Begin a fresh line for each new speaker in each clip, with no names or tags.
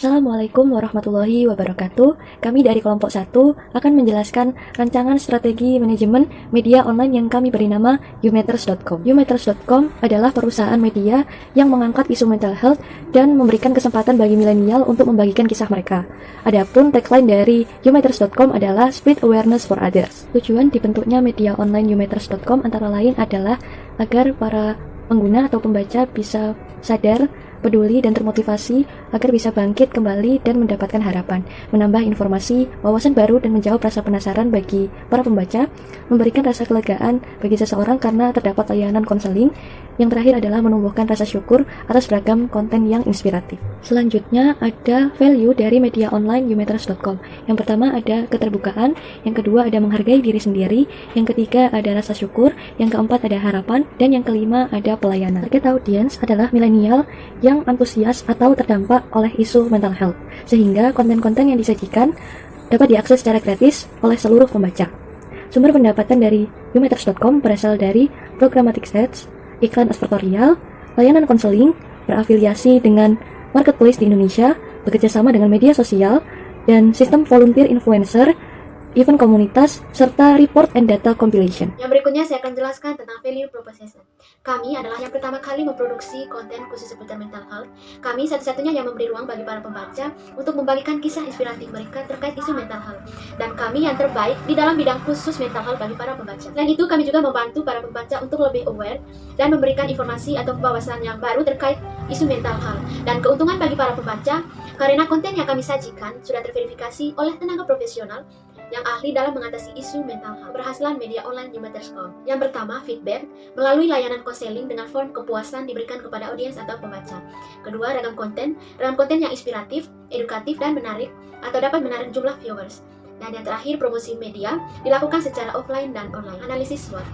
Assalamualaikum warahmatullahi wabarakatuh. Kami dari kelompok 1 akan menjelaskan rancangan strategi manajemen media online yang kami beri nama youmatters.com. Youmatters.com adalah perusahaan media yang mengangkat isu mental health dan memberikan kesempatan bagi milenial untuk membagikan kisah mereka. Adapun tagline dari youmatters.com adalah Spread Awareness for Others. Tujuan dibentuknya media online youmatters.com antara lain adalah agar para pengguna atau pembaca bisa sadar, peduli, dan termotivasi agar bisa bangkit kembali dan mendapatkan harapan, menambah informasi, wawasan baru, dan menjawab rasa penasaran bagi para pembaca, memberikan rasa kelegaan bagi seseorang karena terdapat layanan konseling. Yang terakhir adalah menumbuhkan rasa syukur atas beragam konten yang inspiratif. Selanjutnya ada value dari media online youmatters.com. Yang pertama ada keterbukaan, yang kedua ada menghargai diri sendiri, yang ketiga ada rasa syukur, yang keempat ada harapan, dan yang kelima ada pelayanan. Target audience adalah milenial yang antusias atau terdampak oleh isu mental health, sehingga konten-konten yang disajikan dapat diakses secara gratis oleh seluruh pembaca. Sumber pendapatan dari youmatters.com berasal dari programmatic ads, iklan advertorial, layanan konseling, berafiliasi dengan marketplace di Indonesia, bekerjasama dengan media sosial, dan sistem volunteer influencer, event komunitas, serta report and data compilation.
Yang berikutnya saya akan jelaskan tentang value proposition. Kami adalah yang pertama kali memproduksi konten khusus seputar mental health. Kami satu-satunya yang memberi ruang bagi para pembaca untuk membagikan kisah inspiratif mereka terkait isu mental health. Dan kami yang terbaik di dalam bidang khusus mental health bagi para pembaca. Selain itu, kami juga membantu para pembaca untuk lebih aware dan memberikan informasi atau wawasan yang baru terkait isu mental health. Dan keuntungan bagi para pembaca karena konten yang kami sajikan sudah terverifikasi oleh tenaga profesional yang ahli dalam mengatasi isu mental health. Keberhasilan media online youmatters.com. Yang pertama, feedback melalui layanan konseling dengan form kepuasan diberikan kepada audiens atau pembaca. Kedua, ragam konten yang inspiratif, edukatif, dan menarik atau dapat menarik jumlah viewers. Dan yang terakhir, promosi media dilakukan secara offline dan online. Analisis SWOT.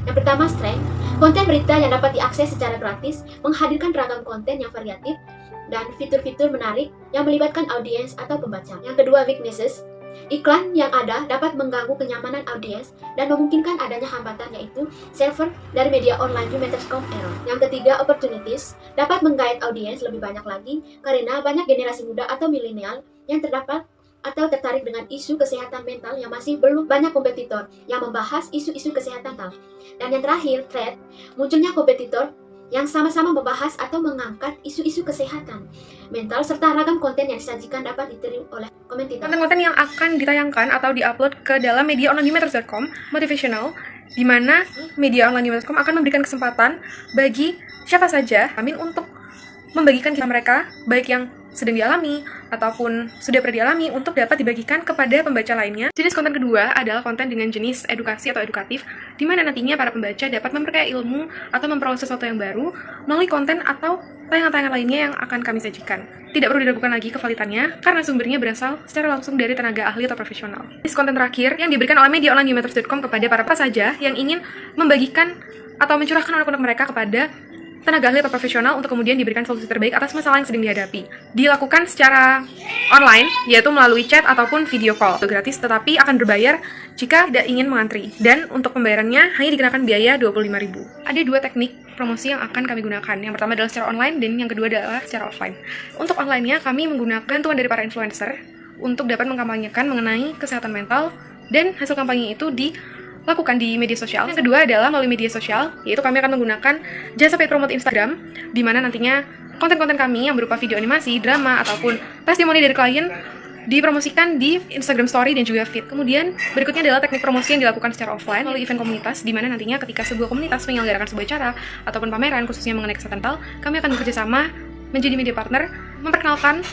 Yang pertama, strength. Konten berita yang dapat diakses secara gratis menghadirkan ragam konten yang variatif dan fitur-fitur menarik yang melibatkan audiens atau pembaca. Yang kedua, weaknesses. Iklan yang ada dapat mengganggu kenyamanan audiens dan memungkinkan adanya hambatan, yaitu server dari media online youmatters.com error. Yang ketiga, opportunities dapat menggait audiens lebih banyak lagi karena banyak generasi muda atau milenial yang terdapat atau tertarik dengan isu kesehatan mental yang masih belum banyak kompetitor yang membahas isu-isu kesehatan mental. Dan yang terakhir, threat, munculnya kompetitor yang sama-sama membahas atau mengangkat isu-isu kesehatan mental serta ragam konten yang disajikan dapat diterima oleh komentator.
Konten-konten yang akan ditayangkan atau diupload ke dalam media online youmatters.com motivational, di mana media online youmatters.com akan memberikan kesempatan bagi siapa saja untuk membagikan kisah mereka, baik yang sedang dialami ataupun sudah pernah dialami, untuk dapat dibagikan kepada pembaca lainnya. Jenis konten kedua adalah konten dengan jenis edukasi atau edukatif, di mana nantinya para pembaca dapat memperkaya ilmu atau memperoleh sesuatu yang baru melalui konten atau tayangan-tayangan lainnya yang akan kami sajikan. Tidak perlu diragukan lagi kevalitannya karena sumbernya berasal secara langsung dari tenaga ahli atau profesional. Jenis konten terakhir yang diberikan oleh media online youmatters.com kepada para saja yang ingin membagikan atau mencurahkan unek-unek mereka kepada tenaga ahli atau profesional untuk kemudian diberikan solusi terbaik atas masalah yang sedang dihadapi. Dilakukan secara online, yaitu melalui chat ataupun video call. Gratis, tetapi akan berbayar jika tidak ingin mengantri. Dan untuk pembayarannya hanya dikenakan biaya Rp25.000. Ada dua teknik promosi yang akan kami gunakan. Yang pertama adalah secara online dan yang kedua adalah secara offline. Untuk online-nya kami menggunakan bantuan dari para influencer untuk dapat mengkampanyekan mengenai kesehatan mental, dan hasil kampanye itu dilakukan di media sosial. Yang kedua adalah melalui media sosial, yaitu kami akan menggunakan jasa paid promote Instagram, di mana nantinya konten-konten kami yang berupa video animasi, drama, ataupun testimoni dari klien dipromosikan di Instagram Story dan juga feed. Kemudian berikutnya adalah teknik promosi yang dilakukan secara offline melalui event komunitas, di mana nantinya ketika sebuah komunitas menyelenggarakan sebuah acara ataupun pameran khususnya mengenai kesehatan mental, kami akan bekerjasama menjadi media partner, memperkenalkan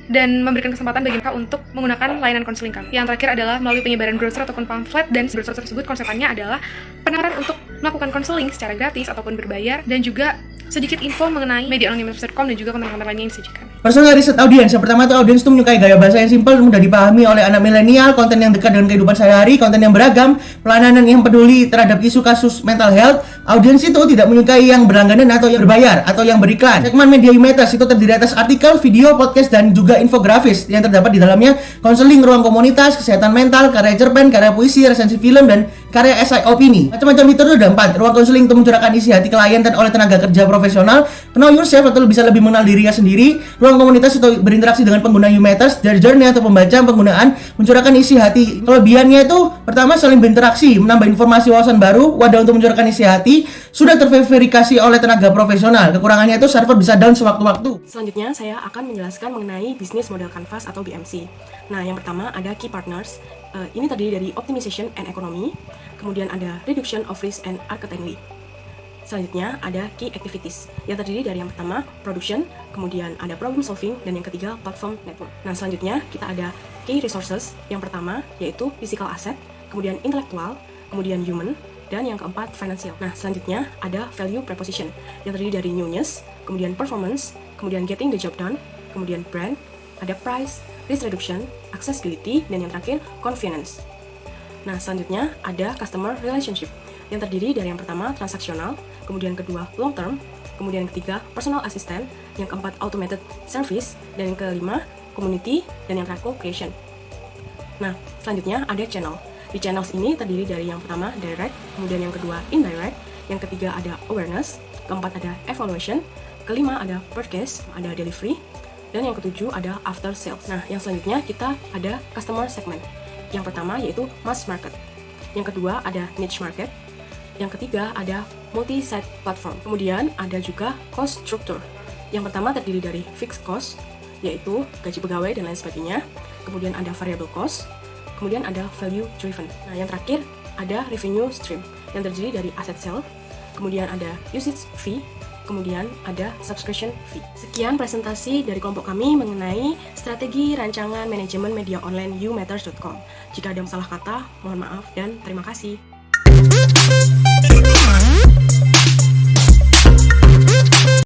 dan memberikan kesempatan bagi mereka untuk menggunakan layanan konseling kami. Yang terakhir adalah melalui penyebaran brosur ataupun pamflet, dan brosur tersebut konsepnya adalah penawaran untuk melakukan konseling secara gratis ataupun berbayar, dan juga sedikit info mengenai media online youmatters.com dan juga konten-konten lainnya yang disajikan.
Personal riset audiens. Yang pertama itu audiens itu menyukai gaya bahasa yang simpel, mudah dipahami oleh anak milenial, konten yang dekat dengan kehidupan sehari-hari, konten yang beragam, pelayanan yang peduli terhadap isu kasus mental health, Audiens itu tidak menyukai yang berlangganan atau yang berbayar atau yang beriklan. Segmen media U-Matters itu terdiri atas artikel, video, podcast, dan juga infografis yang terdapat di dalamnya konseling, ruang komunitas, kesehatan mental, karya cerpen, karya puisi, resensi film, dan karya esai opini. Macam-macam fitur itu ada 4. Ruang konseling untuk mencurahkan isi hati klien dan oleh tenaga kerja profesional. Know yourself atau bisa lebih mengenal dirinya sendiri. Ruang komunitas untuk berinteraksi dengan pengguna U-Matters. Journey atau pembaca penggunaan mencurahkan isi hati. Kelebihannya itu pertama saling berinteraksi, menambah informasi wawasan baru, wadah untuk mencurahkan isi hati, sudah terverifikasi oleh tenaga profesional. Kekurangannya itu server bisa down sewaktu-waktu.
Selanjutnya saya akan menjelaskan mengenai bisnis model canvas atau BMC. Nah, yang pertama ada key partners. Ini terdiri dari optimization and economy, kemudian ada reduction of risk and architecture. Selanjutnya ada key activities yang terdiri dari yang pertama production, kemudian ada problem solving, dan yang ketiga platform network. Nah, selanjutnya kita ada key resources. Yang pertama yaitu physical asset, kemudian intellectual, kemudian human, dan yang keempat financial. Nah, selanjutnya ada value proposition yang terdiri dari newness, kemudian performance, kemudian getting the job done, kemudian brand, ada price, risk reduction, accessibility, dan yang terakhir convenience. Nah, selanjutnya ada customer relationship yang terdiri dari yang pertama transaksional, kemudian kedua long term, kemudian yang ketiga personal assistant, yang keempat automated service, dan yang kelima community, dan yang terakhir co-creation. Nah, selanjutnya ada channel. Di channels ini terdiri dari yang pertama direct, kemudian yang kedua indirect, yang ketiga ada awareness, keempat ada evaluation, kelima ada purchase, ada delivery, dan yang ketujuh ada after sales. Nah, yang selanjutnya kita ada customer segment. Yang pertama yaitu mass market, yang kedua ada niche market, yang ketiga ada multi-site platform, kemudian ada juga cost structure. Yang pertama terdiri dari fixed cost, yaitu gaji pegawai dan lain sebagainya, kemudian ada variable cost, kemudian ada value driven. Nah, yang terakhir ada revenue stream yang terdiri dari asset sale, kemudian ada usage fee, kemudian ada subscription fee. Sekian presentasi dari kelompok kami mengenai strategi rancangan manajemen media online U-Matters.com. Jika ada salah kata, mohon maaf dan terima kasih.